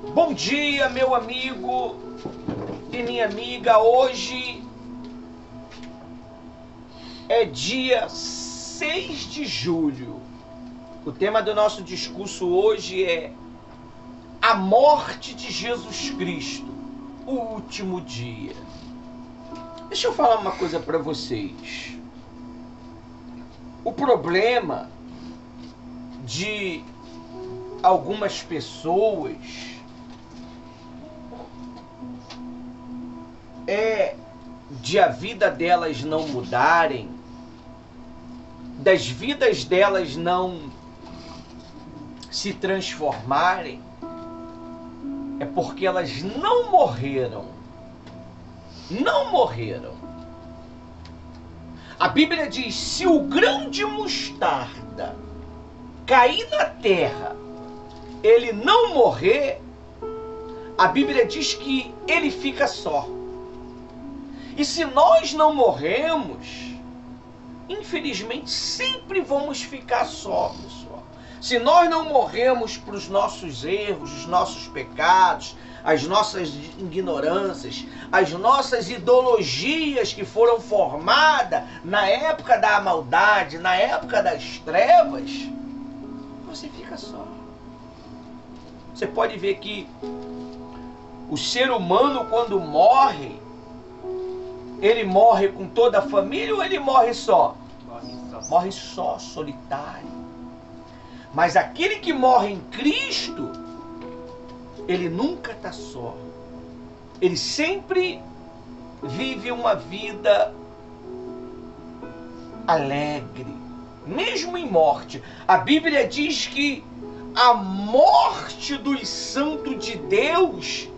Bom dia, meu amigo e minha amiga. Hoje é dia 6 de julho. O tema do nosso discurso hoje é a morte de Jesus Cristo, o último dia. Deixa eu falar uma coisa para vocês. O problema de algumas pessoas é de a vida delas não mudarem, das vidas delas não se transformarem, é porque elas não morreram. Não morreram. A Bíblia diz: se o grão de mostarda cair na terra, ele não morrer, a Bíblia diz que ele fica só. E se nós não morremos, infelizmente sempre vamos ficar só, pessoal. Se nós não morremos para os nossos erros, os nossos pecados, as nossas ignorâncias, as nossas ideologias que foram formadas na época da maldade, na época das trevas, você fica só. Você pode ver que o ser humano, quando morre, ele morre com toda a família ou ele morre só? Morre só, solitário. Mas aquele que morre em Cristo, ele nunca está só. Ele sempre vive uma vida alegre, mesmo em morte. A Bíblia diz que a morte dos santos de Deus,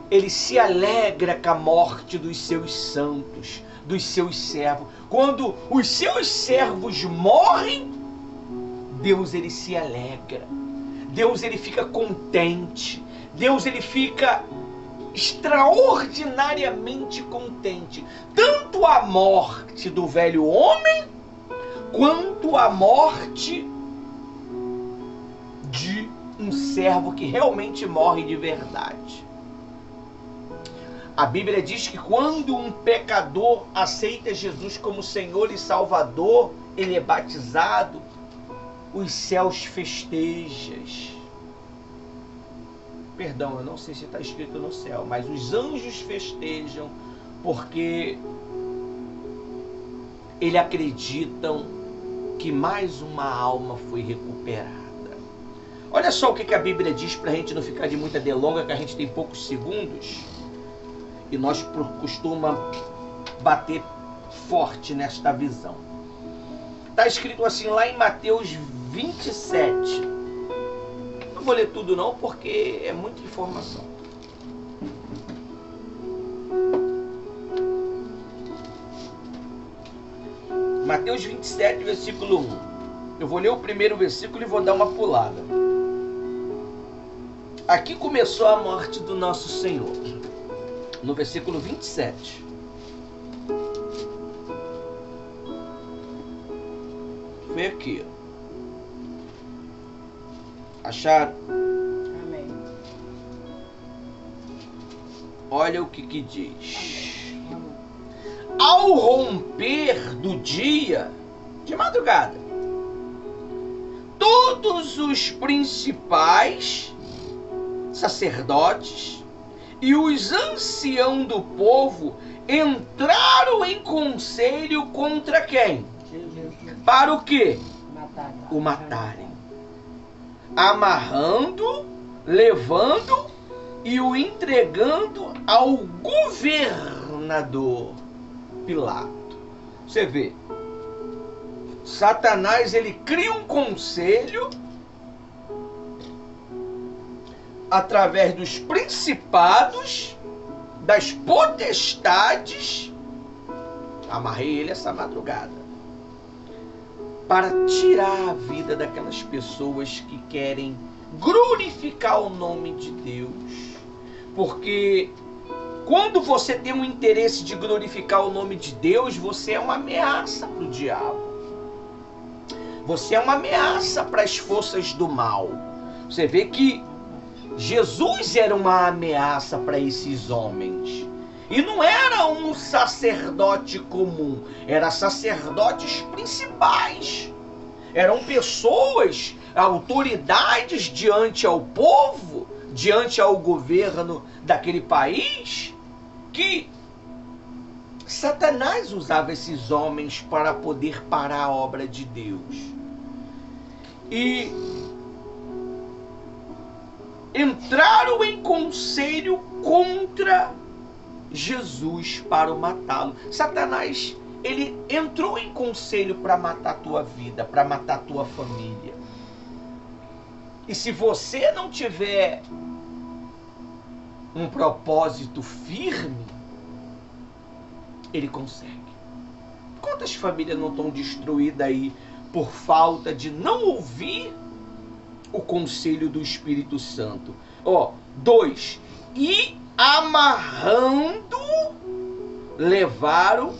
ele se alegra com a morte dos seus santos, dos seus servos. Quando os seus servos morrem, Deus ele se alegra. Deus ele fica contente. Deus ele fica extraordinariamente contente. Tanto a morte do velho homem, quanto a morte de um servo que realmente morre de verdade. A Bíblia diz que quando um pecador aceita Jesus como Senhor e Salvador, ele é batizado, os céus festejam. Perdão, eu não sei se está escrito no céu, mas os anjos festejam porque eles acreditam que mais uma alma foi recuperada. Olha só o que a Bíblia diz para a gente não ficar de muita delonga, que a gente tem poucos segundos e nós costumamos bater forte nesta visão. Está escrito assim lá em Mateus 27. Não vou ler tudo não, porque é muita informação. Mateus 27, versículo 1. Eu vou ler o primeiro versículo e vou dar uma pulada. Aqui começou a morte do nosso Senhor. No versículo 27. Foi aqui. Acharam? Amém. Olha o que diz. Ao romper do dia, de madrugada, todos os principais sacerdotes e os anciãos do povo entraram em conselho contra quem? Para o quê? O matarem. Amarrando, levando e o entregando ao governador Pilato. Você vê, Satanás ele cria um conselho através dos principados, das potestades. Amarrei ele essa madrugada para tirar a vida daquelas pessoas que querem glorificar o nome de Deus. Porque quando você tem um interesse de glorificar o nome de Deus, você é uma ameaça para o diabo. Você é uma ameaça para as forças do mal. Você vê que Jesus era uma ameaça para esses homens. E não era um sacerdote comum, eram sacerdotes principais. Eram pessoas, autoridades diante ao povo, diante ao governo daquele país, que Satanás usava esses homens para poder parar a obra de Deus. E entraram em conselho contra Jesus para o matá-lo. Satanás, ele entrou em conselho para matar a tua vida, para matar a tua família. E se você não tiver um propósito firme, ele consegue. Quantas famílias não estão destruídas aí por falta de não ouvir o conselho do Espírito Santo? 2. E amarrando, levaram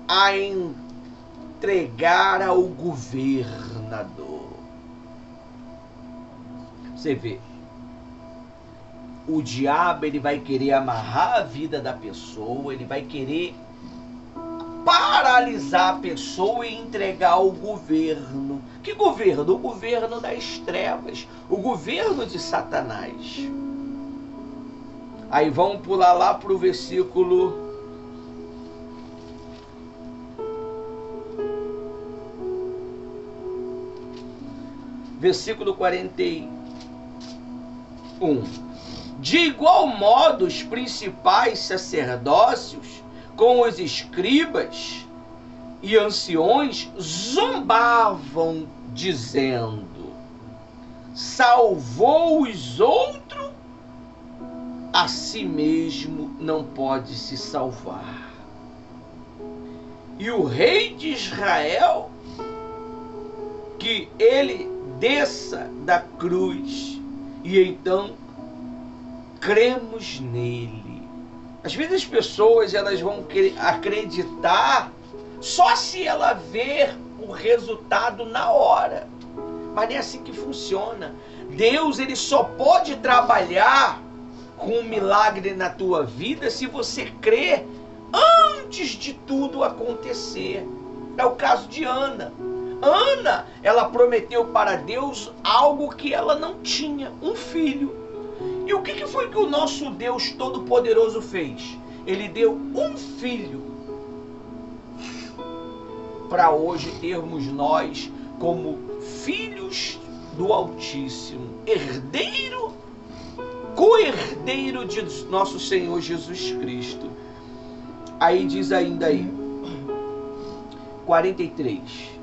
a entregar ao governador. Você vê, o diabo, ele vai querer amarrar a vida da pessoa, ele vai querer paralisar a pessoa e entregar ao governo. Que governo? O governo das trevas, o governo de Satanás. Aí vamos pular lá para o versículo 41. De igual modo, os principais sacerdócios, com os escribas e anciões, zombavam, dizendo: salvou os outros, a si mesmo não pode se salvar. E o rei de Israel, que ele desça da cruz, e então cremos nele. Às vezes as pessoas, elas vão acreditar só se ela ver o resultado na hora. Mas não é assim que funciona. Deus, ele só pode trabalhar com um milagre na tua vida se você crer antes de tudo acontecer. É o caso de Ana. Ana, ela prometeu para Deus algo que ela não tinha, um filho. E o que foi que o nosso Deus Todo-Poderoso fez? Ele deu um filho para hoje termos nós como filhos do Altíssimo, herdeiro, co-herdeiro de nosso Senhor Jesus Cristo. Aí diz ainda aí, 43.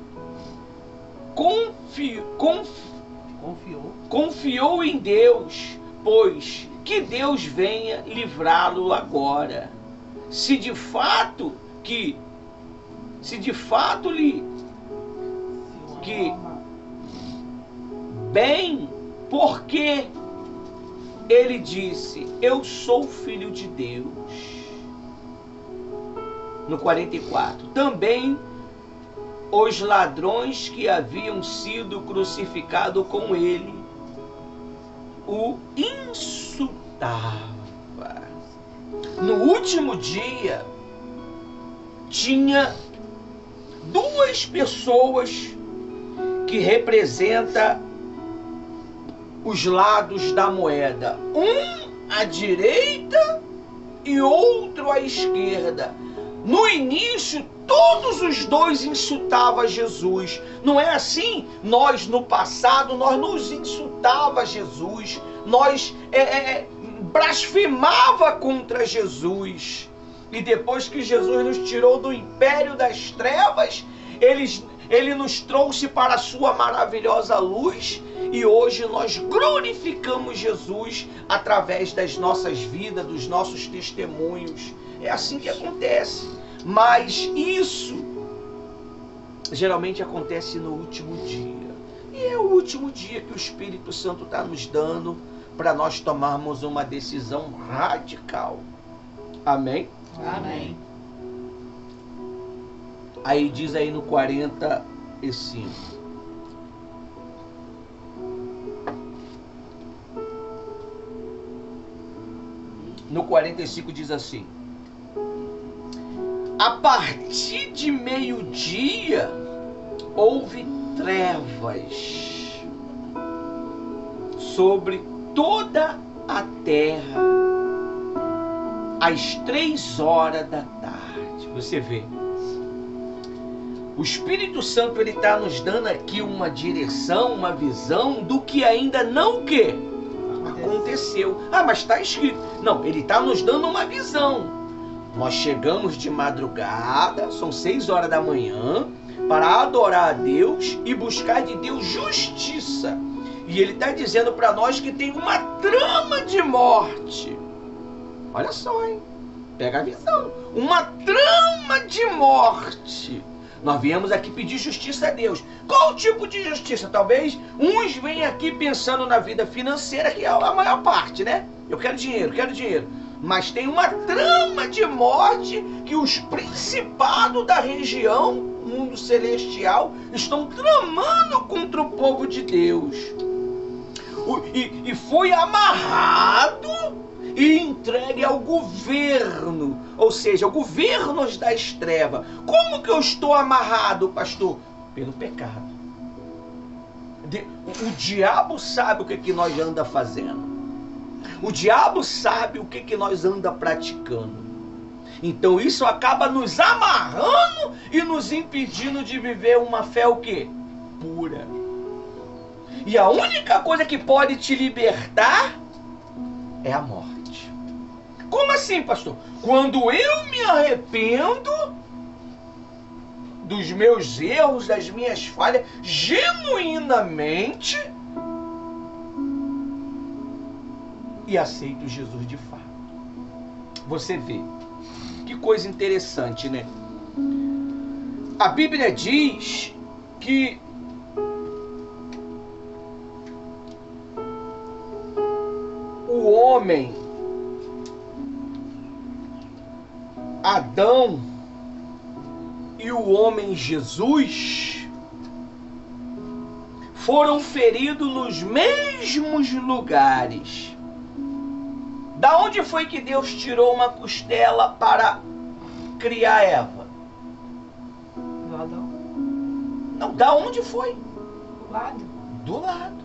Confiou em Deus, pois que Deus venha livrá-lo agora. Se de fato lhe bem, porque ele disse: eu sou filho de Deus. No 44, também os ladrões que haviam sido crucificados com ele o insultava. No último dia, tinha duas pessoas que representam os lados da moeda. Um à direita e outro à esquerda. No início, todos os dois insultavam Jesus. Não é assim? Nós, no passado, nós nos insultava Jesus. Nós blasfemava contra Jesus. E depois que Jesus nos tirou do império das trevas, Ele nos trouxe para a sua maravilhosa luz. E hoje nós glorificamos Jesus através das nossas vidas, dos nossos testemunhos. É assim que acontece. Mas isso geralmente acontece no último dia. E é o último dia que o Espírito Santo está nos dando para nós tomarmos uma decisão radical. Amém? Amém. Aí diz aí no 45. no 45 diz assim: a partir de meio-dia houve trevas sobre toda a terra às 3 horas da tarde. Você vê, o Espírito Santo, ele está nos dando aqui uma direção, uma visão do que ainda não o quê? Aconteceu. Ah, mas está escrito. Não, ele está nos dando uma visão. Nós chegamos de madrugada, são 6 horas da manhã, para adorar a Deus e buscar de Deus justiça. E ele está dizendo para nós que tem uma trama de morte. Olha só, hein? Pega a visão. Uma trama de morte. Nós viemos aqui pedir justiça a Deus. Qual o tipo de justiça? Talvez uns venham aqui pensando na vida financeira, que é a maior parte, né? Eu quero dinheiro, quero dinheiro. Mas tem uma trama de morte que os principados da região, mundo celestial, estão tramando contra o povo de Deus. E foi amarrado e entregue ao governo, ou seja, ao governo das trevas. Como que eu estou amarrado, pastor? Pelo pecado. O diabo sabe o que nós anda fazendo. O diabo sabe o que nós anda praticando. Então isso acaba nos amarrando e nos impedindo de viver uma fé o quê? Pura. E a única coisa que pode te libertar é a morte. Como assim, pastor? Quando eu me arrependo dos meus erros, das minhas falhas, genuinamente, e aceito Jesus de fato. Você vê, que coisa interessante, né? A Bíblia diz que o homem, Adão, e o homem Jesus foram feridos nos mesmos lugares. Da onde foi que Deus tirou uma costela para criar Eva? Do Adão. Não, da onde foi? Do lado. Do lado.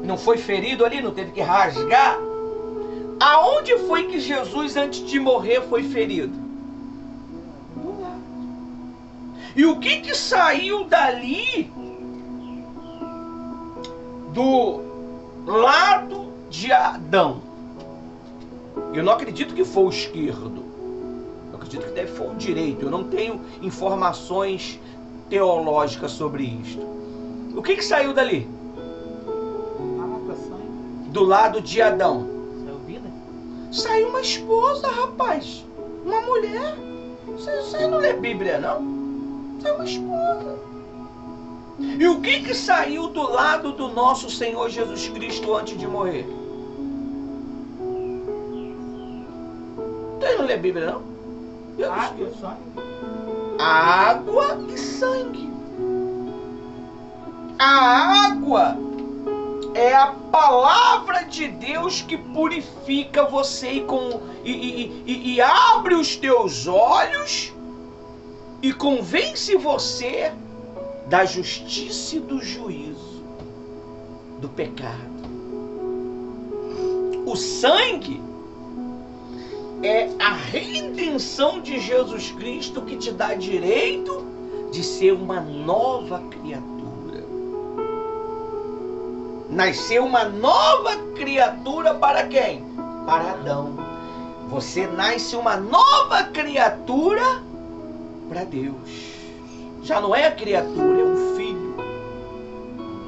Não foi ferido ali, não teve que rasgar? Aonde foi que Jesus, antes de morrer, foi ferido? Do lado. E o que saiu dali do lado de Adão? Eu não acredito que foi o esquerdo. Eu acredito que deve foi o direito. Eu não tenho informações teológicas sobre isto. O que saiu dali? Do lado de Adão. Saiu vida? Saiu uma esposa, rapaz. Uma mulher. Você não lê Bíblia, não? Saiu uma esposa. E o que saiu do lado do nosso Senhor Jesus Cristo antes de morrer? Você não lê Bíblia, não? Água e sangue. Água e sangue. A água é a palavra de Deus que purifica você e abre os teus olhos e convence você da justiça e do juízo, do pecado. O sangue é a redenção de Jesus Cristo que te dá direito de ser uma nova criatura. Nasceu uma nova criatura para quem? Para Adão. Você nasce uma nova criatura para Deus. Já não é a criatura, é um filho.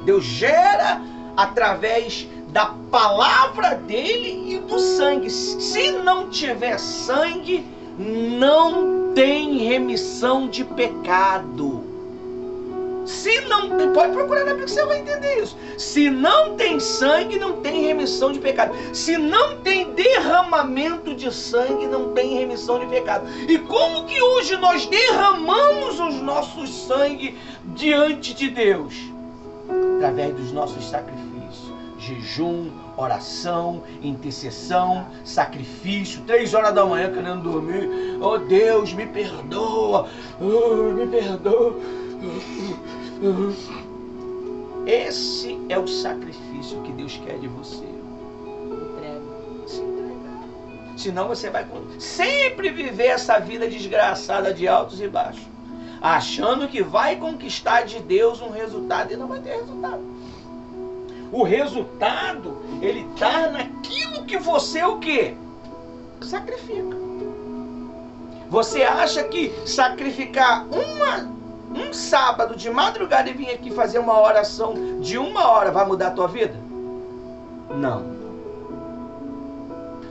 Deus gera através da palavra dele e do sangue. Se não tiver sangue, não tem remissão de pecado. Se não, pode procurar na Bíblia que você vai entender isso. Se não tem sangue, não tem remissão de pecado. Se não tem derramamento de sangue, não tem remissão de pecado. E como que hoje nós derramamos os nossos sangue diante de Deus? Através dos nossos sacrifícios. jejum, oração, intercessão, sacrifício, 3 horas da manhã querendo dormir. Oh Deus, me perdoa, me perdoa. Esse é o sacrifício que Deus quer de você. Se entregar. Senão você vai sempre viver essa vida desgraçada de altos e baixos, achando que vai conquistar de Deus um resultado e não vai ter resultado. O resultado, ele está naquilo que você o quê? Sacrifica. Você acha que sacrificar um sábado de madrugada e vir aqui fazer uma oração de 1 hora vai mudar a tua vida? Não.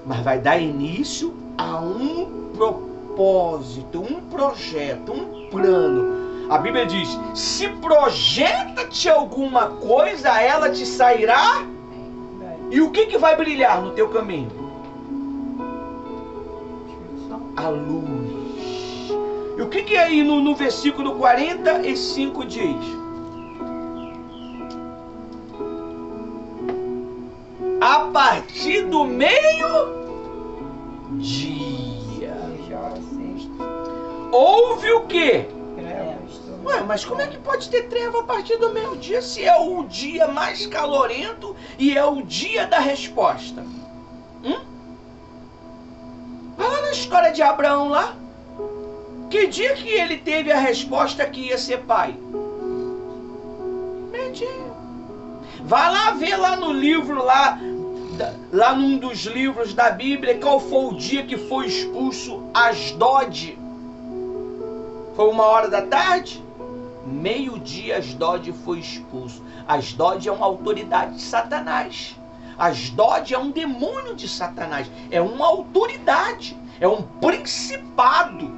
Mas vai dar início a um propósito, um projeto, um plano. A Bíblia diz, se projeta-te alguma coisa, ela te sairá. E o que vai brilhar no teu caminho? A luz. E o que aí no versículo 45 diz? A partir do meio-dia. Houve o quê? Ué, mas como é que pode ter treva a partir do meio-dia se é o dia mais calorento e é o dia da resposta? Vai lá na história de Abraão lá. Que dia que ele teve a resposta que ia ser pai? Meio-dia. Vai lá ver lá no livro, lá num dos livros da Bíblia, qual foi o dia que foi expulso Asdod. Foi 1 da tarde? Meio-dia Asdod foi expulso. Asdod é uma autoridade de Satanás. Asdod é um demônio de Satanás. É uma autoridade. É um principado.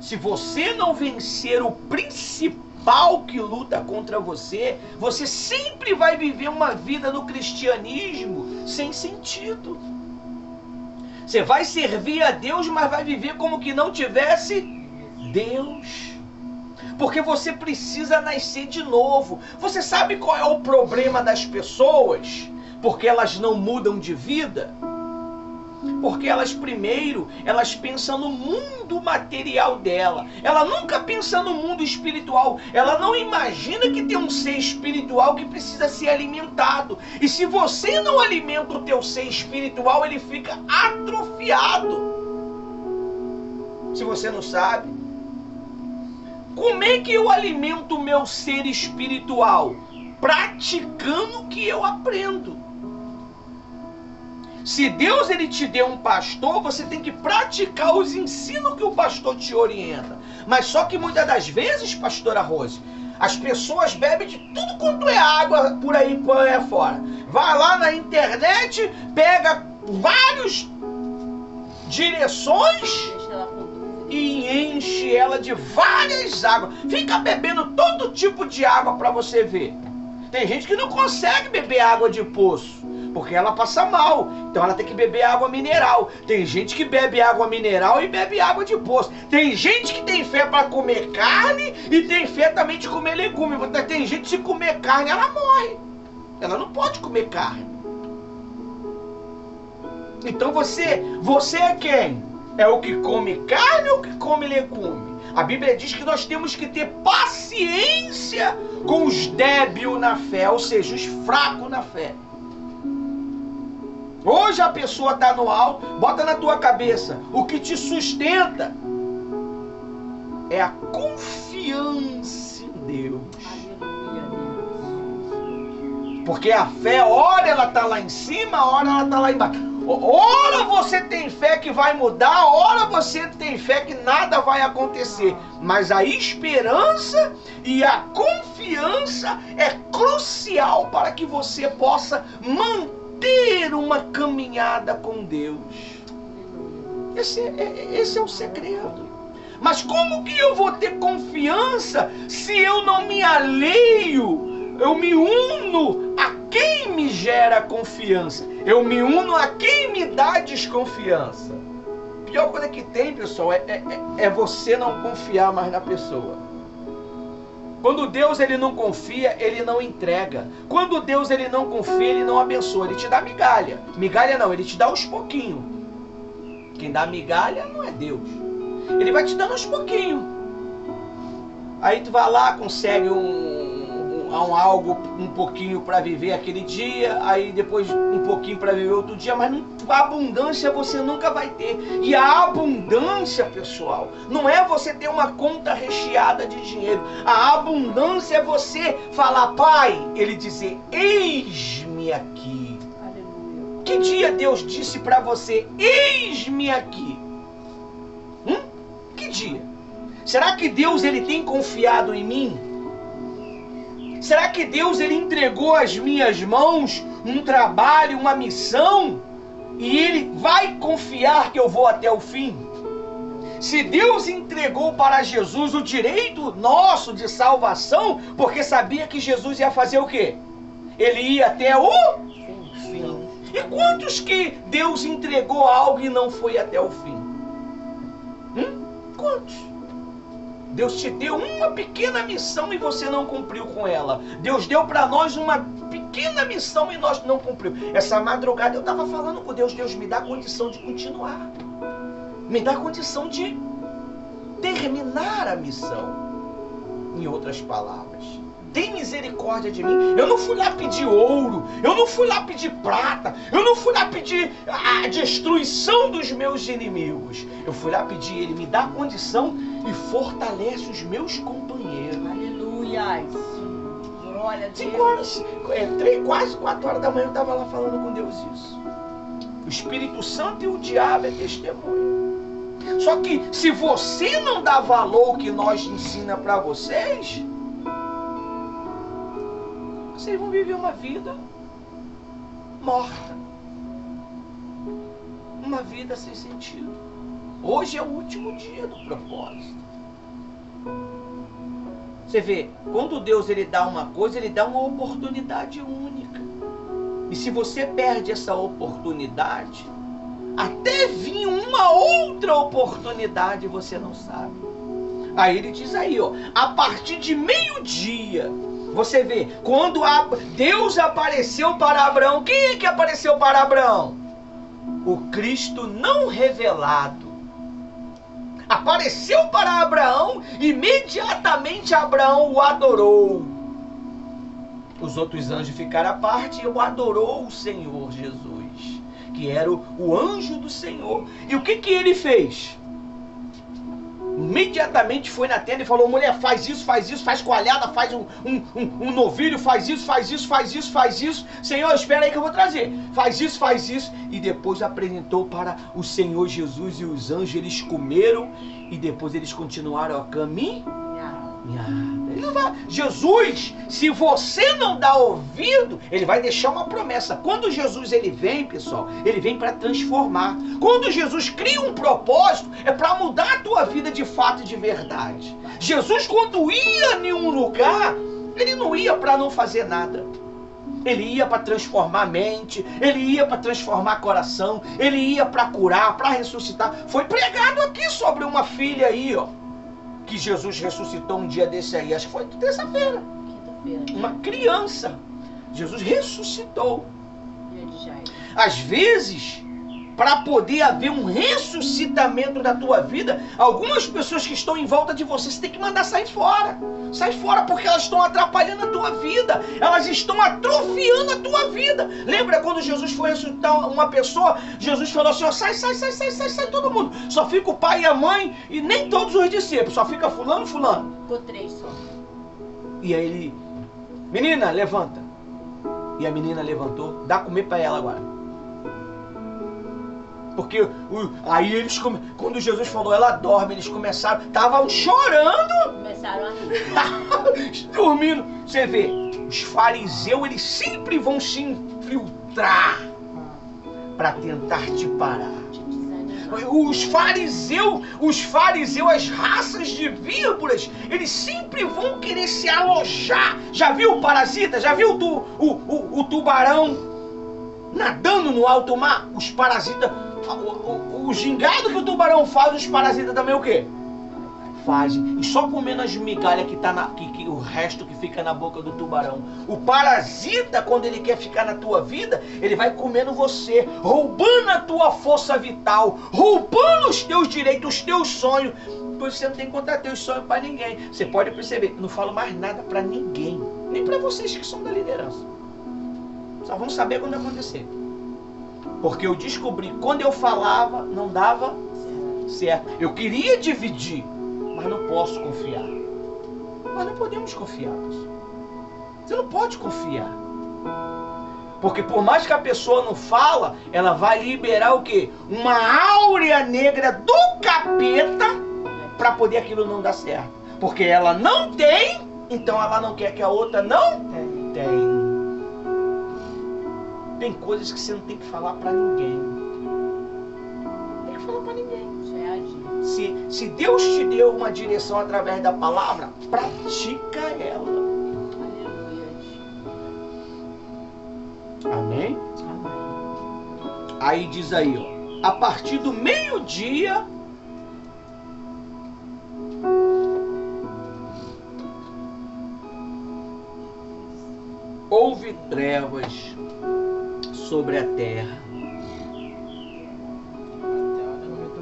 Se você não vencer o principal que luta contra você, você sempre vai viver uma vida no cristianismo sem sentido. Você vai servir a Deus, mas vai viver como que não tivesse Deus. Porque você precisa nascer de novo. Você sabe qual é o problema das pessoas? Porque elas não mudam de vida? Porque elas pensam no mundo material dela. Ela nunca pensa no mundo espiritual. Ela não imagina que tem um ser espiritual que precisa ser alimentado. E se você não alimenta o teu ser espiritual, ele fica atrofiado. Se você não sabe, como é que eu alimento o meu ser espiritual? Praticando o que eu aprendo. Se Deus ele te deu um pastor, você tem que praticar os ensinos que o pastor te orienta. Mas só que muitas das vezes, pastora Rose, as pessoas bebem de tudo quanto é água por aí fora. Vai lá na internet, pega várias direções e enche ela de várias águas. Fica bebendo todo tipo de água para você ver. Tem gente que não consegue beber água de poço, porque ela passa mal. Então ela tem que beber água mineral. Tem gente que bebe água mineral e bebe água de poço. Tem gente que tem fé para comer carne e tem fé também de comer legume. Tem gente que se comer carne, ela morre. Ela não pode comer carne. Então você é quem? É o que come carne ou o que come legume? A Bíblia diz que nós temos que ter paciência com os débeis na fé, ou seja, os fracos na fé. Hoje a pessoa está no alto, bota na tua cabeça, o que te sustenta é a confiança em Deus. Porque a fé, ora ela está lá em cima, ora ela está lá embaixo. Ora você tem fé que vai mudar, ora você tem fé que nada vai acontecer. Mas a esperança e a confiança é crucial para que você possa manter uma caminhada com Deus. Esse é o segredo. Mas como que eu vou ter confiança se eu não me alheio, eu me uno a quem me gera confiança? Eu me uno a quem me dá desconfiança. A pior coisa que tem, pessoal, é você não confiar mais na pessoa. Quando Deus ele não confia, ele não entrega. Quando Deus ele não confia, ele não abençoa. Ele te dá migalha. Migalha não, ele te dá aos pouquinhos. Quem dá migalha não é Deus. Ele vai te dando aos pouquinhos. Aí tu vai lá, consegue algo um pouquinho para viver aquele dia, aí depois um pouquinho para viver outro dia, mas a abundância você nunca vai ter. E a abundância, pessoal, não é você ter uma conta recheada de dinheiro. A abundância é você falar, Pai, ele dizer, eis-me aqui. Aleluia. Que dia Deus disse para você, eis-me aqui? Que dia? Será que Deus ele tem confiado em mim? Será que Deus ele entregou às minhas mãos um trabalho, uma missão? E ele vai confiar que eu vou até o fim? Se Deus entregou para Jesus o direito nosso de salvação, porque sabia que Jesus ia fazer o quê? Ele ia até o fim. E quantos que Deus entregou algo e não foi até o fim? Quantos? Deus te deu uma pequena missão e você não cumpriu com ela. Deus deu para nós uma pequena missão e nós não cumprimos. Essa madrugada eu estava falando com Deus. Deus, me dá condição de continuar. Me dá condição de terminar a missão. Em outras palavras, tem misericórdia de mim. Eu não fui lá pedir ouro. Eu não fui lá pedir prata. Eu não fui lá pedir a destruição dos meus inimigos. Eu fui lá pedir, ele me dá condição e fortalece os meus companheiros. Aleluia. Glória a Deus. 5 horas, quase 4 horas da manhã eu estava lá falando com Deus isso. O Espírito Santo e o diabo é testemunho. Só que se você não dá valor ao que nós ensina para vocês, vocês vão viver uma vida morta. Uma vida sem sentido. Hoje é o último dia do propósito. Você vê, quando Deus ele dá uma coisa, ele dá uma oportunidade única. E se você perde essa oportunidade, até vir uma outra oportunidade, você não sabe. Aí ele diz aí, ó, a partir de meio-dia, você vê, quando Deus apareceu para Abraão, quem é que apareceu para Abraão? O Cristo não revelado. Apareceu para Abraão, imediatamente Abraão o adorou. Os outros anjos ficaram à parte e o adorou o Senhor Jesus, que era o anjo do Senhor. E o que ele fez? Imediatamente foi na tenda e falou, mulher, faz isso, faz coalhada, faz um novilho, faz isso. Senhor, espera aí que eu vou trazer. Faz isso. E depois apresentou para o Senhor Jesus e os anjos, eles comeram e depois eles continuaram a caminhar. Ele não vai. Jesus, se você não dá ouvido, ele vai deixar uma promessa. Quando Jesus ele vem, pessoal, ele vem para transformar. Quando Jesus cria um propósito, é para mudar a tua vida de fato e de verdade. Jesus, quando ia em um lugar, ele não ia para não fazer nada. Ele ia para transformar a mente, ele ia para transformar coração, ele ia para curar, para ressuscitar. Foi pregado aqui sobre uma filha aí, ó, que Jesus ressuscitou um dia desse aí, acho que foi terça-feira. Uma criança. Jesus ressuscitou. Às vezes, para poder haver um ressuscitamento da tua vida, algumas pessoas que estão em volta de você, você tem que mandar sair fora. Sai fora, porque elas estão atrapalhando a tua vida. Elas estão atrofiando a tua vida. Lembra quando Jesus foi ressuscitar uma pessoa? Jesus falou assim, ó, sai todo mundo. Só fica o pai e a mãe e nem todos os discípulos. Só fica fulano. Ficou 3 só. E aí ele, menina, levanta. E a menina levantou, dá comer para ela agora. Porque aí eles, quando Jesus falou, ela dorme, eles começaram, estavam chorando. Começaram a rir. Dormindo. Você vê, os fariseus, eles sempre vão se infiltrar para tentar te parar. Os fariseus, as raças de víboras, eles sempre vão querer se alojar. Já viu o parasita? Já viu o tubarão nadando no alto mar? Os parasitas, o gingado que o tubarão faz, os parasitas também o quê? fazem, e só comendo as migalhas que tá o resto que fica na boca do tubarão. O parasita, quando ele quer ficar na tua vida, ele vai comendo você, roubando a tua força vital, roubando os teus direitos, os teus sonhos. Por isso você não tem que contar teus sonhos para ninguém. Você pode perceber, não falo mais nada para ninguém, nem para vocês que são da liderança. Só vão saber quando acontecer. Porque eu descobri, quando eu falava, não dava certo. Eu queria dividir, mas não posso confiar. Nós não podemos confiar. Você não pode confiar. Porque por mais que a pessoa não fala, ela vai liberar o quê? Uma áurea negra do capeta para poder aquilo não dar certo. Porque ela não tem, então ela não quer que a outra não tenha. Tem coisas que você não tem que falar para ninguém. Não tem que falar para ninguém. Se Deus te deu uma direção através da palavra, pratica ela. Aleluia. Amém? Aí diz aí, ó, a partir do meio-dia, houve trevas sobre a terra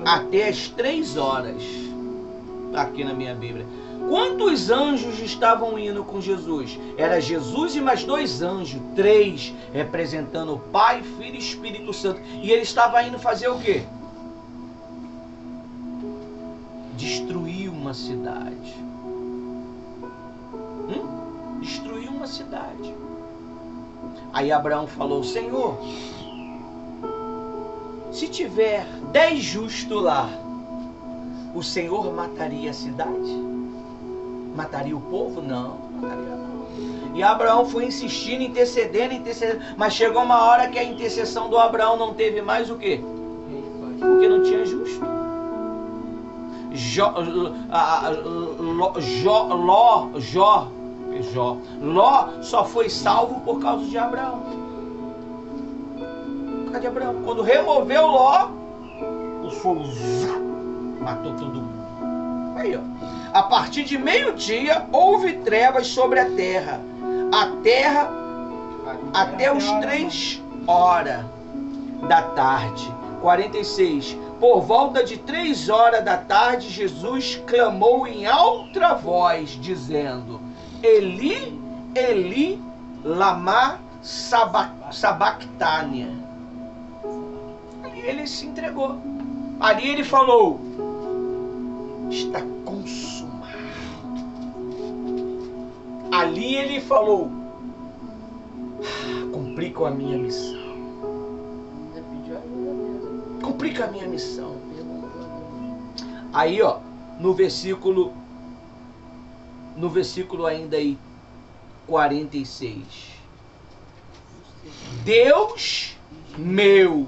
até as 3 horas. Aqui na minha Bíblia. Quantos anjos estavam indo com Jesus? Era Jesus e mais 2 anjos, 3, representando o Pai, Filho e Espírito Santo. E ele estava indo fazer o quê? Destruir uma cidade. Destruir uma cidade. Aí Abraão falou: Senhor, se tiver 10 justos lá, o Senhor mataria a cidade? Mataria o povo? Não, mataria não. E Abraão foi insistindo, intercedendo, mas chegou uma hora que a intercessão do Abraão não teve mais o quê? Porque não tinha justo. Ló só foi salvo por causa de Abraão. Por causa de Abraão. Quando removeu Ló, o fogo matou todo mundo. Aí, ó. A partir de meio-dia houve trevas sobre a terra. Até os 3 horas da tarde. 46. Por volta de 3 horas da tarde, Jesus clamou em alta voz, dizendo: Eli, Eli, lama sabachthani. Ali ele se entregou. Ali ele falou: está consumado. Ali ele falou: cumpri com a minha missão. Cumpri com a minha missão. Aí, ó, no versículo ainda aí 46. Deus meu,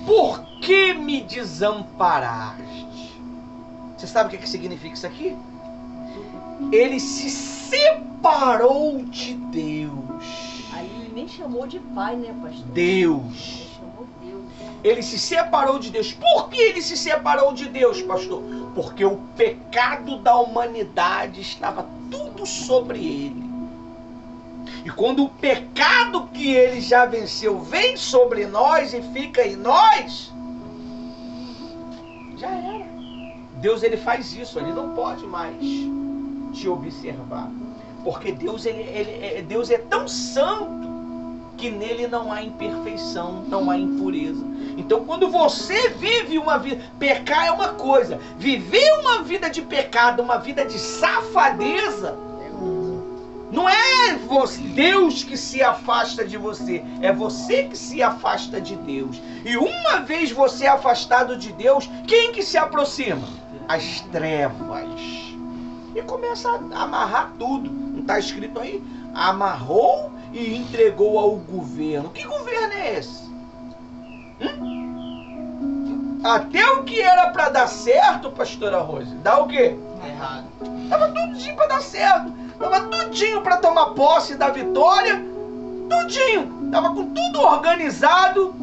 por que me desamparaste? Você sabe o que significa isso aqui? Ele se separou de Deus. Aí ele nem chamou de pai, né, pastor? Deus. Ele chamou Deus. Ele se separou de Deus. Por que ele se separou de Deus, pastor? Porque o pecado da humanidade estava tudo sobre ele. E quando o pecado que ele já venceu vem sobre nós e fica em nós, já era. Deus, ele faz isso, ele não pode mais te observar. Porque Deus, Deus é tão santo que nele não há imperfeição, não há impureza. Então quando você vive uma vida, pecar é uma coisa, viver uma vida de pecado, uma vida de safadeza, não é Deus que se afasta de você, é você que se afasta de Deus. E uma vez você afastado de Deus, quem que se aproxima? As trevas. E começa a amarrar tudo. Não está escrito aí? Amarrou e entregou ao governo. Que governo é esse? Até o que era para dar certo, pastora Rose, dá o quê? Errado. Tava tudinho para dar certo. Tava tudinho para tomar posse da vitória. Tudinho. Tava com tudo organizado.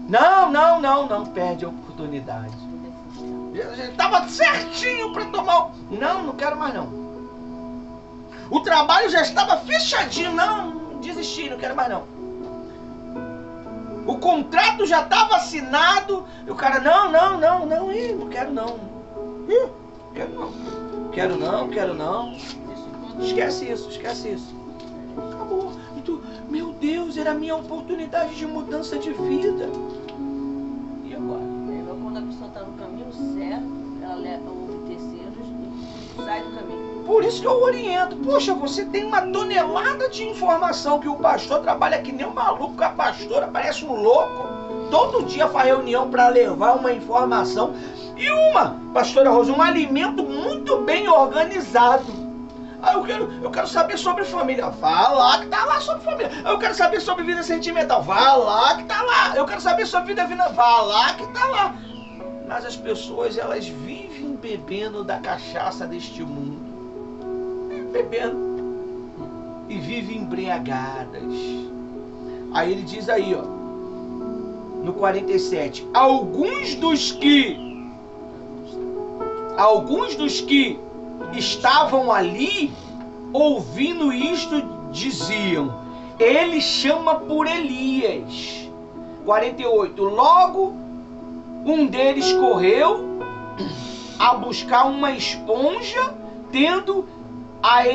Não. Perde a oportunidade. Estava certinho para tomar o... Não quero mais não. O trabalho já estava fechadinho. Não, desisti, não quero mais não. O contrato já estava assinado. E o cara, não quero não. Quero não. Esquece isso. Acabou. E tu, meu Deus, era a minha oportunidade de mudança de vida. E agora? Quando a pessoa está no caminho certo, ela ouve terceiros e sai do caminho. Por isso que eu oriento. Poxa, você tem uma tonelada de informação que o pastor trabalha que nem um maluco, a pastora parece um louco. Todo dia faz reunião para levar uma informação. E pastora Rosa, um alimento muito bem organizado. Eu quero saber sobre família. Vá lá que tá lá sobre família. Eu quero saber sobre vida sentimental. Vá lá que tá lá. Eu quero saber sobre vida final. Vá lá que tá lá. Mas as pessoas, elas vivem bebendo da cachaça deste mundo. Bebendo e vivem embriagadas. Aí ele diz aí, ó, no 47, alguns dos que estavam ali ouvindo isto diziam: ele chama por Elias. 48, logo um deles correu a buscar uma esponja, tendo a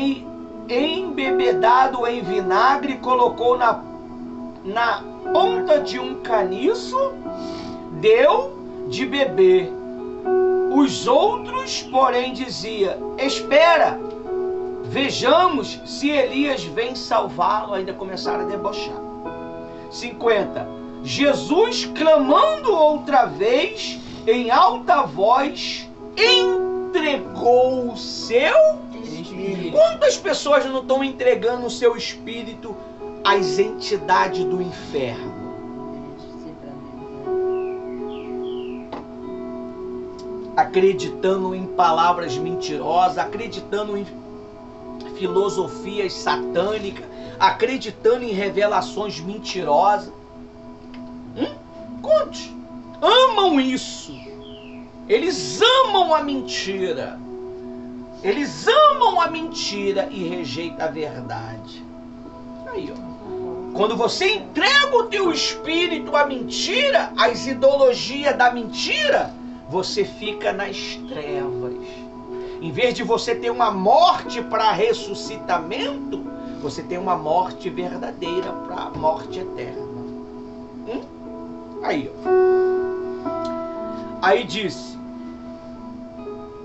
embebedado em vinagre, colocou na ponta de um caniço, deu de beber. Os outros, porém, diziam: espera, vejamos se Elias vem salvá-lo. Ainda começaram a debochar. 50. Jesus, clamando outra vez em alta voz, entregou o seu espírito. Quantas pessoas não estão entregando o seu espírito às entidades do inferno? Acreditando em palavras mentirosas, acreditando em filosofias satânicas, acreditando em revelações mentirosas. Quantos amam isso? Eles amam a mentira. Eles amam a mentira e rejeitam a verdade. Aí, ó. Quando você entrega o teu espírito à mentira, às ideologias da mentira, você fica nas trevas. Em vez de você ter uma morte para ressuscitamento, você tem uma morte verdadeira para a morte eterna. Aí, ó. Aí disse: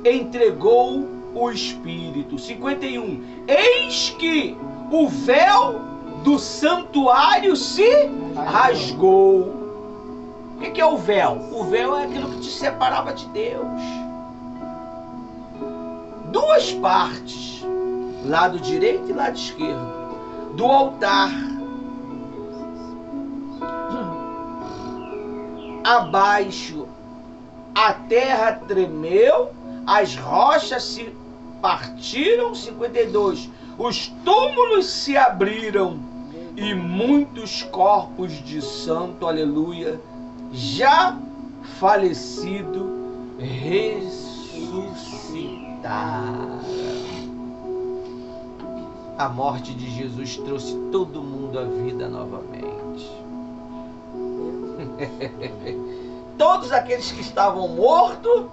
entregou o espírito. 51. Eis que o véu do santuário se rasgou. O que é o véu? O véu é aquilo que te separava de Deus. Duas partes, lado direito e lado esquerdo, do altar. Abaixo a terra tremeu, as rochas se partiram. 52. Os túmulos se abriram e muitos corpos de santo, aleluia, já falecido, ressuscitaram. A morte de Jesus trouxe todo mundo à vida novamente. Todos aqueles que estavam mortos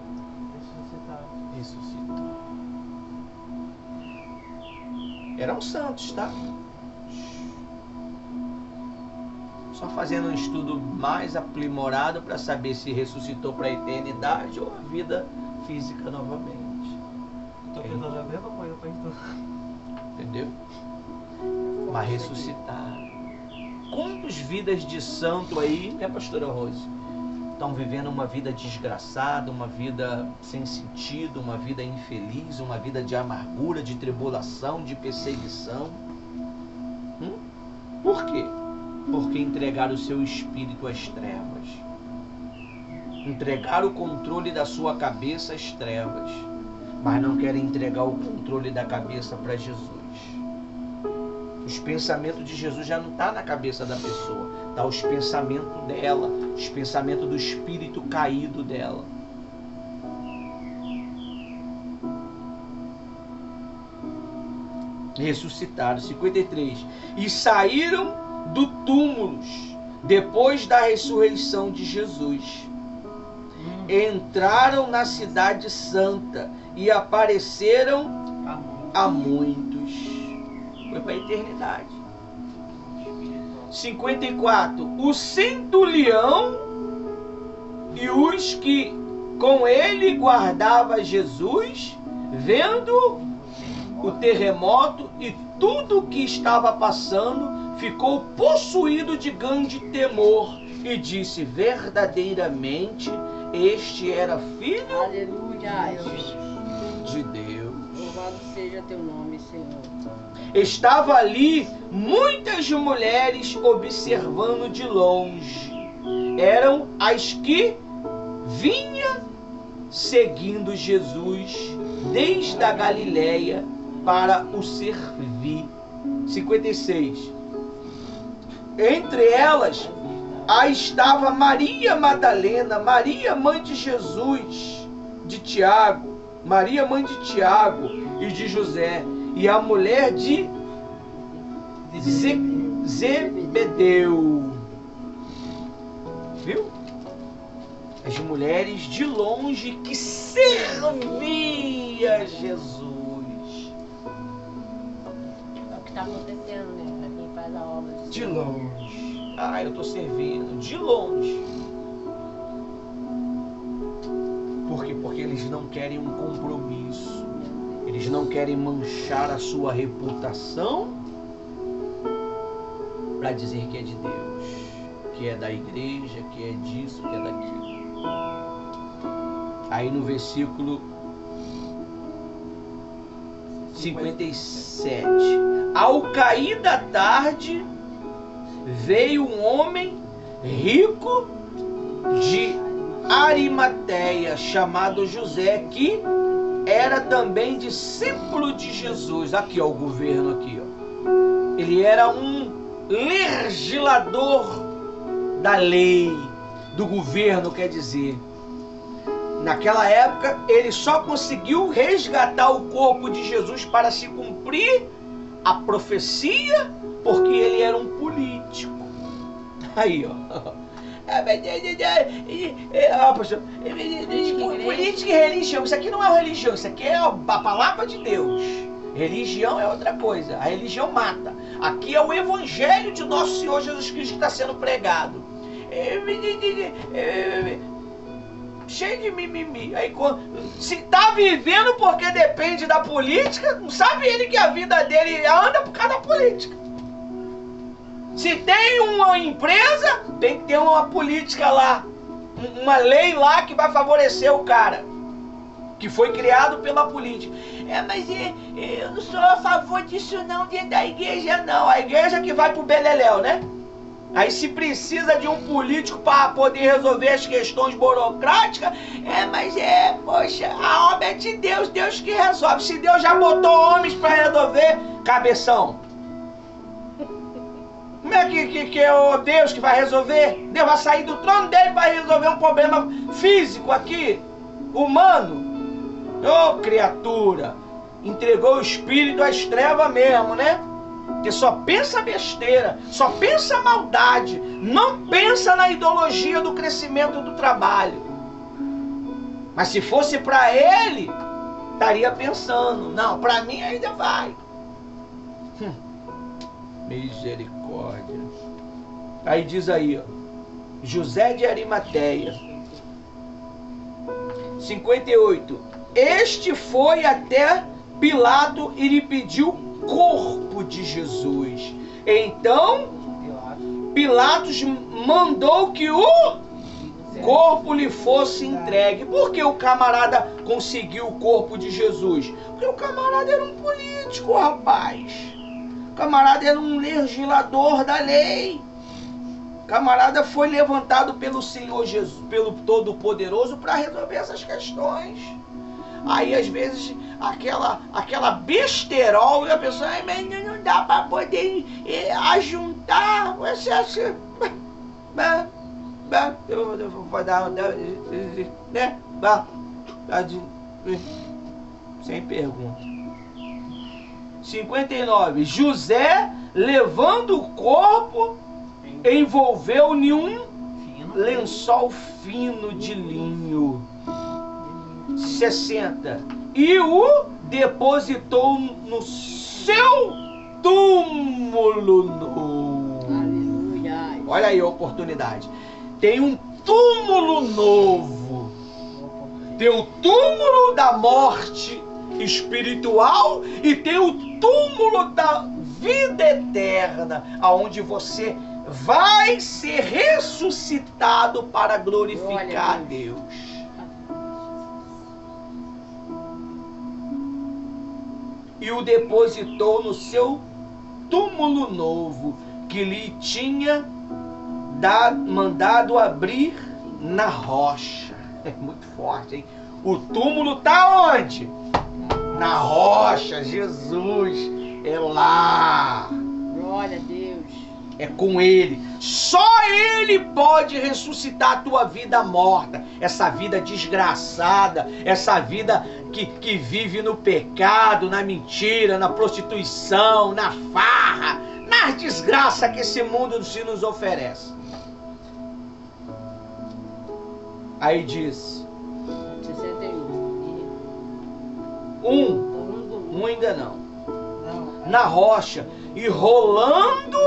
ressuscitaram. Eram santos, tá? Só fazendo um estudo mais aprimorado para saber se ressuscitou para a eternidade ou a vida física novamente. Estou pensando a mesma coisa para estudar. Entendeu? Mas ressuscitaram. Quantas vidas de santo aí, né, pastora Rose? Estão vivendo uma vida desgraçada, uma vida sem sentido, uma vida infeliz, uma vida de amargura, de tribulação, de perseguição. Por quê? Porque entregaram o seu espírito às trevas. Entregaram o controle da sua cabeça às trevas. Mas não querem entregar o controle da cabeça para Jesus. Os pensamentos de Jesus já não estão na cabeça da pessoa. Está os pensamentos dela, os pensamentos do espírito caído dela. Ressuscitaram. 53. E saíram do túmulos depois da ressurreição de Jesus. Entraram na cidade santa e apareceram a muitos. Foi para a eternidade. 54. O centurião e os que com ele guardava Jesus, vendo o terremoto e tudo o que estava passando, ficou possuído de grande temor e disse: verdadeiramente este era filho Aleluia. de Deus. Louvado seja teu nome, Senhor. Estava ali muitas mulheres observando de longe. Eram as que vinha seguindo Jesus desde a Galileia para o servir. 56. Entre elas estava Maria Madalena, Maria mãe de Jesus, de Tiago, Maria mãe de Tiago e de José, e a mulher de Zebedeu. Viu? As mulheres de longe que servia Jesus. É o que está acontecendo, né? Para quem faz a obra De longe. Ah, eu estou servindo. De longe. Por quê? Porque eles não querem um compromisso. Eles não querem manchar a sua reputação para dizer que é de Deus, que é da igreja, que é disso, que é daquilo. Aí no versículo 57. Ao cair da tarde, veio um homem rico de Arimateia, chamado José, que era também discípulo de Jesus. Aqui, ó, o governo aqui, ó. Ele era um legislador da lei, do governo, quer dizer. Naquela época, ele só conseguiu resgatar o corpo de Jesus para se cumprir a profecia, porque ele era um político. Aí, ó. Pastor, política e religião. Isso aqui não é religião, isso aqui é a palavra de Deus. Religião é outra coisa. A religião mata. Aqui é o evangelho de nosso Senhor Jesus Cristo que está sendo pregado. Cheio de mimimi. Aí, se está vivendo porque depende da política, não sabe ele que a vida dele anda por causa da política. Se tem uma empresa, tem que ter uma política lá, uma lei lá que vai favorecer o cara, que foi criado pela política. Mas eu não sou a favor disso não, dentro da igreja não. A igreja que vai pro beleléu, né? Aí se precisa de um político para poder resolver as questões burocráticas, poxa, a obra é de Deus, Deus que resolve. Se Deus já botou homens para resolver, cabeção. Como é que é o Deus que vai resolver? Deus vai sair do trono dele para resolver um problema físico aqui, humano. Ô, criatura, entregou o espírito às trevas mesmo, né? Que só pensa besteira, só pensa maldade, não pensa na ideologia do crescimento do trabalho. Mas se fosse para ele, estaria pensando, não, para mim ainda vai. Misericórdia. Aí diz aí, ó, José de Arimateia. 58. Este foi até Pilato e lhe pediu corpo de Jesus. Então Pilatos mandou que o corpo lhe fosse entregue. Por que o camarada conseguiu o corpo de Jesus? Porque o camarada era um político, rapaz. O camarada era um legislador da lei. O camarada foi levantado pelo Senhor Jesus, pelo Todo-Poderoso, para resolver essas questões. Aí às vezes aquela besterol, e a pessoa, mas não dá para poder ajuntar. Eu vou dar, né? Sem pergunta. 59. José, levando o corpo, envolveu em um lençol fino de linho. 60. E o depositou no seu túmulo novo. Aleluia. Olha aí a oportunidade. Tem um túmulo novo. Tem o túmulo da morte espiritual e tem o túmulo da vida eterna, aonde você vai ser ressuscitado para glorificar a Deus. E o depositou no seu túmulo novo, que lhe tinha mandado abrir na rocha. É muito forte, hein? O túmulo está onde? Na rocha. Jesus é lá. Glória a Deus. É com Ele. Só Ele pode ressuscitar a tua vida morta. Essa vida desgraçada. Essa vida que vive no pecado, na mentira, na prostituição, na farra, na desgraça que esse mundo se nos oferece. Aí diz 61. Ainda não. Na rocha. E rolando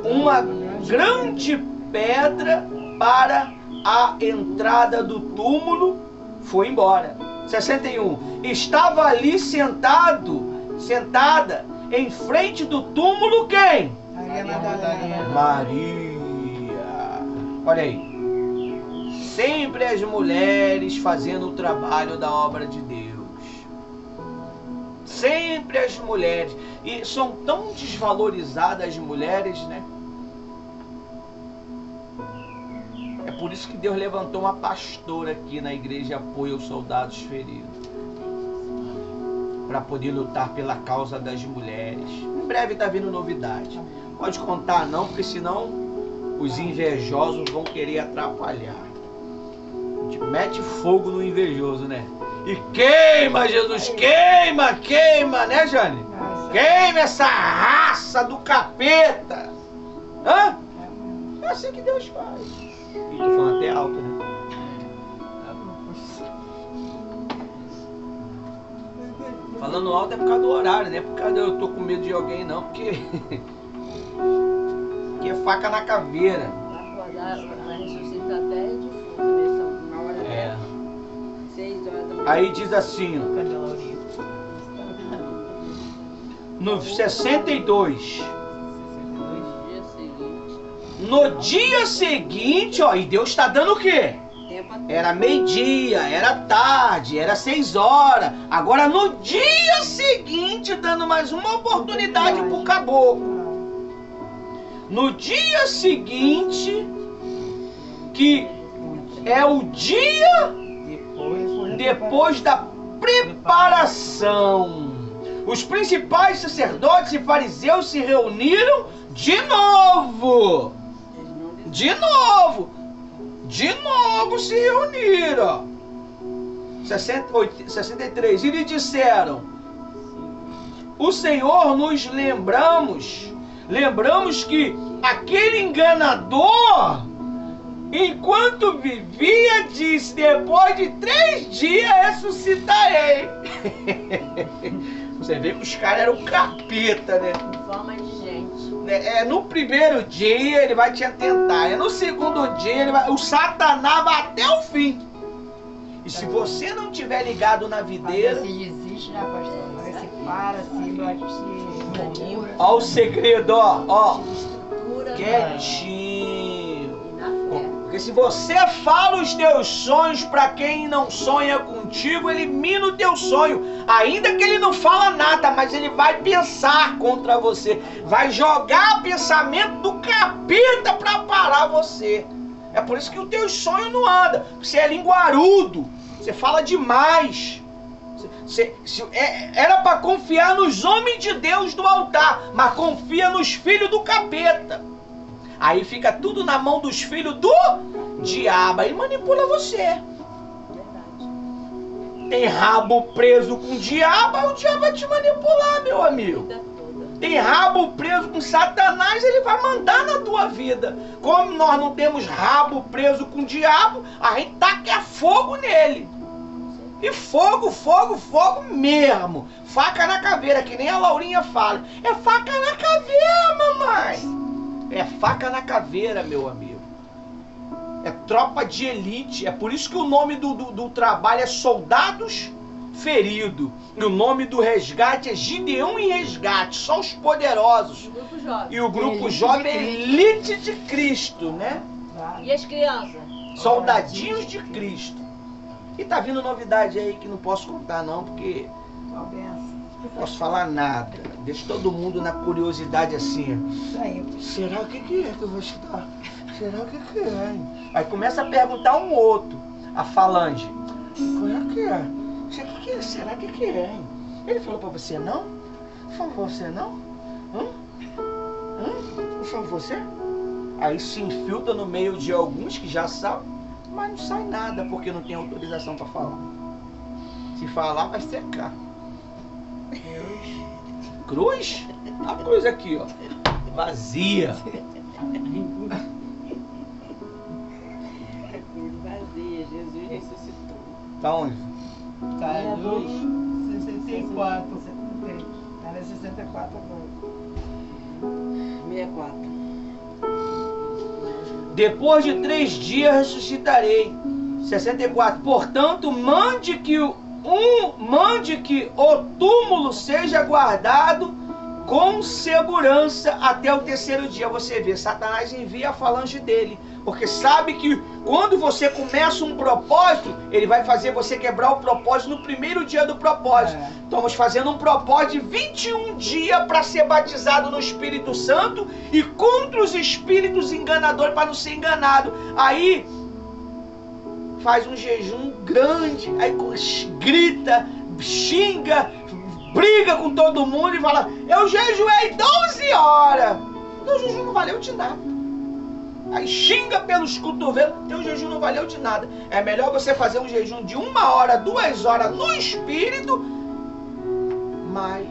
uma grande pedra para a entrada do túmulo, foi embora. 61. Estava ali sentada em frente do túmulo quem? Maria. Olha aí. Sempre as mulheres fazendo o trabalho da obra de Deus. Sempre as mulheres. E são tão desvalorizadas as mulheres, né? É por isso que Deus levantou uma pastora aqui na igreja de apoio aos soldados feridos. Para poder lutar pela causa das mulheres. Em breve está vindo novidade. Pode contar não, porque senão os invejosos vão querer atrapalhar. A gente mete fogo no invejoso, né? E queima, Jesus, queima, queima, né, Jane? Queima essa raça do capeta. Hã? É assim que Deus faz. E tô falando até alto, né? Falando alto é por causa do horário, né? Por causa eu tô com medo de alguém não, porque aqui é faca na caveira. Vai ressuscitar até de fundo, na hora É. 6 horas da manhã. Aí diz assim, no 62. No dia seguinte, ó, e Deus está dando o quê? Era meio-dia, era tarde, era 6 horas. Agora no dia seguinte, dando mais uma oportunidade pro caboclo. No dia seguinte, que é o dia depois da preparação, os principais sacerdotes e fariseus se reuniram de novo. De novo se reuniram. 63. E lhe disseram: o Senhor, nos lembramos que aquele enganador, enquanto vivia, disse: depois de 3 dias ressuscitarei. Você vê que os caras eram capeta, né? Em forma de gente. No primeiro dia ele vai te atentar. No segundo dia o Satanás vai até o fim. E se você não tiver ligado na videira, se desiste, né, pastor? Se para, se ó o segredo, ó. Estrutura. Quietinho. E na fé. Porque se você fala os teus sonhos para quem não sonha contigo, elimina o teu sonho. Ainda que ele não fala nada, mas ele vai pensar contra você. Vai jogar pensamento do capeta para parar você. É por isso que o teu sonho não anda. Você é linguarudo. Você fala demais. Era para confiar nos homens de Deus do altar, mas confia nos filhos do capeta. Aí fica tudo na mão dos filhos do diabo. Aí manipula você. Verdade. Tem rabo preso com o diabo vai te manipular, meu amigo. Vida toda. Tem rabo preso com Satanás, ele vai mandar na tua vida. Como nós não temos rabo preso com o diabo, a gente taca fogo nele. E fogo, fogo, fogo mesmo. Faca na caveira, que nem a Laurinha fala. É faca na caveira, mamãe. É faca na caveira, meu amigo. É tropa de elite. É por isso que o nome do trabalho é Soldados Feridos. E o nome do resgate é Gideão em Resgate. Só os poderosos. O grupo jovem. E o grupo jovem é Elite de Cristo, né? E as crianças? Soldadinhos de Cristo. E tá vindo novidade aí que não posso contar não, porque Uma benção. não posso falar nada. Deixa todo mundo na curiosidade assim. Isso aí. Será o que é que eu vou estudar? Será o que é? Hein? Aí começa a perguntar um outro, a falange. Qual é que é? Será que é? Hein? Ele falou pra você não? Falou pra você não? Não falou pra você? Aí se infiltra no meio de alguns que já sabem, mas não sai nada porque não tem autorização pra falar. Se falar vai secar. Cruz? A cruz aqui, ó. Vazia. Vazia, Jesus ressuscitou. Tá onde? Tá no 64. Tá no 64 agora. 64. Depois de 3 dias ressuscitarei. 64. Portanto, mande que o túmulo seja guardado com segurança até o 3º dia. Você vê, Satanás envia a falange dele, porque sabe que quando você começa um propósito, ele vai fazer você quebrar o propósito no 1º dia do propósito. Estamos fazendo um propósito de 21 dias para ser batizado no Espírito Santo e contra os espíritos enganadores, para não ser enganado. Aí faz um jejum grande, aí grita, xinga, briga com todo mundo e fala: eu jejuei 12 horas. Teu jejum não valeu de nada. Aí xinga pelos cotovelos, teu jejum não valeu de nada. É melhor você fazer um jejum de 1 hora, 2 horas no espírito, mas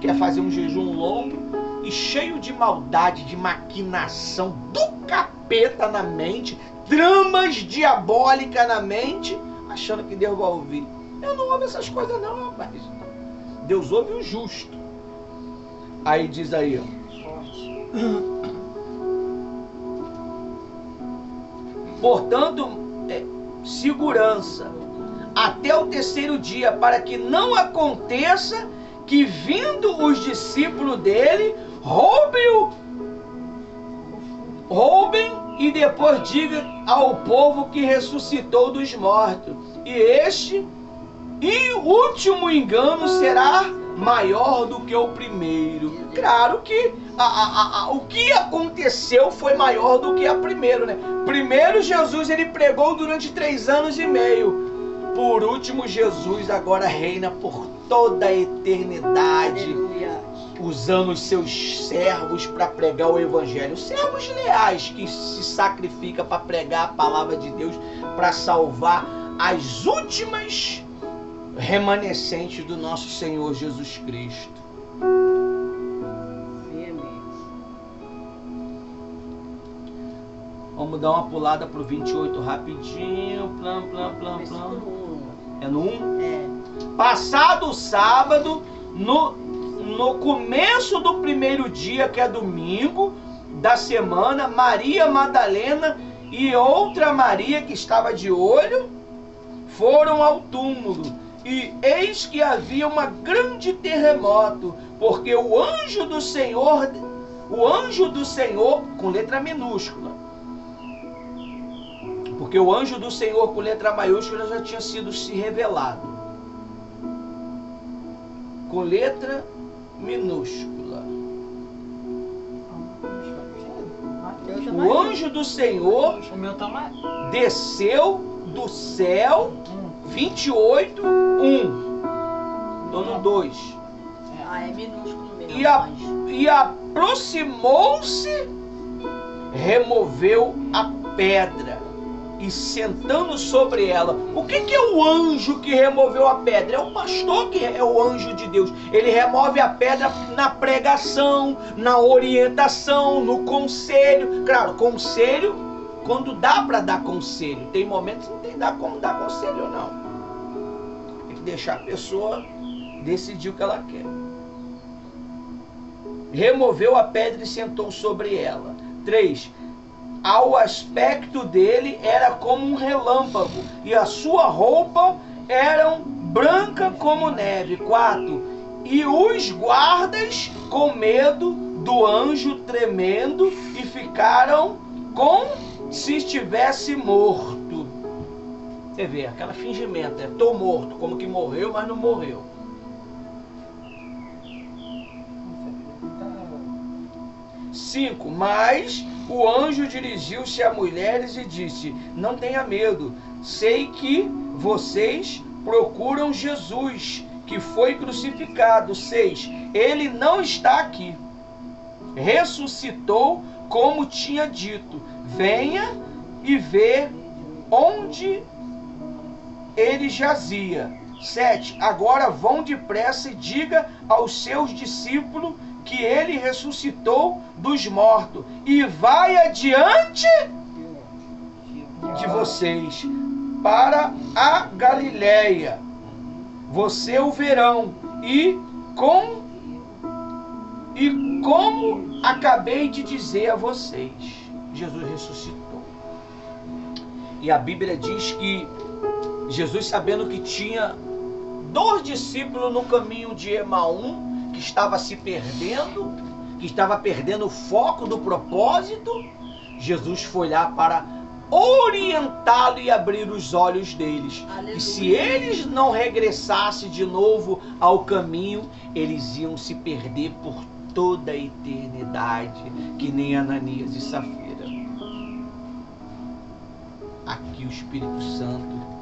quer fazer um jejum longo e cheio de maldade, de maquinação do capeta na mente, tramas diabólicas na mente, achando que Deus vai ouvir. Eu não ouvo essas coisas não, rapaz. Deus ouve o justo. Aí diz aí, ó. Portanto, segurança até o 3º dia, para que não aconteça que, vindo os discípulos dele, roubem e depois diga ao povo que ressuscitou dos mortos. E o último engano será maior do que o primeiro. Claro que o que aconteceu foi maior do que a primeiro, né? Primeiro Jesus ele pregou durante 3 anos e meio. Por último, Jesus agora reina por toda a eternidade. Aleluia. Usando os seus servos para pregar o evangelho. Servos leais que se sacrificam para pregar a palavra de Deus, para salvar as últimas remanescentes do nosso Senhor Jesus Cristo. Vamos dar uma pulada pro 28 rapidinho. Plan. É no 1? É. Passado o sábado, no começo do 1º dia, que é domingo da semana, Maria Madalena e outra Maria que estava de olho foram ao túmulo. E eis que havia uma grande terremoto, porque o anjo do Senhor, com letra minúscula, porque o anjo do Senhor com letra maiúscula já tinha sido se revelado. Com letra minúscula. O anjo do Senhor O meu tá mais. desceu do céu, 28, 1. Tô no 2. Ah, é minúsculo mesmo. E aproximou-se, removeu a pedra. e sentando sobre ela. O que é o anjo que removeu a pedra? É o pastor que é o anjo de Deus. Ele remove a pedra na pregação, na orientação, no conselho. Claro, conselho, quando dá para dar conselho. Tem momentos que não tem como dar conselho, não. Tem que deixar a pessoa decidir o que ela quer. Removeu a pedra e sentou sobre ela. 3. Ao aspecto dele era como um relâmpago, e a sua roupa era branca como neve. 4. E os guardas, com medo do anjo, tremendo, e ficaram como se estivesse morto. Você vê, aquela fingimento, estou morto, como que morreu, mas não morreu. 5. Mas o anjo dirigiu-se a mulheres e disse: não tenha medo, sei que vocês procuram Jesus, que foi crucificado. 6. Ele não está aqui, ressuscitou como tinha dito. Venha e vê onde ele jazia. 7. Agora vão depressa e diga aos seus discípulos que ele ressuscitou dos mortos e vai adiante de vocês para a Galileia. Você o verão, e como acabei de dizer a vocês, Jesus ressuscitou. E a Bíblia diz que Jesus, sabendo que tinha 2 discípulos no caminho de Emaús, que estava se perdendo, que estava perdendo o foco do propósito, Jesus foi lá para orientá-lo e abrir os olhos deles. Aleluia. E se eles não regressassem de novo ao caminho, eles iam se perder por toda a eternidade, que nem Ananias e Safira. Aqui o Espírito Santo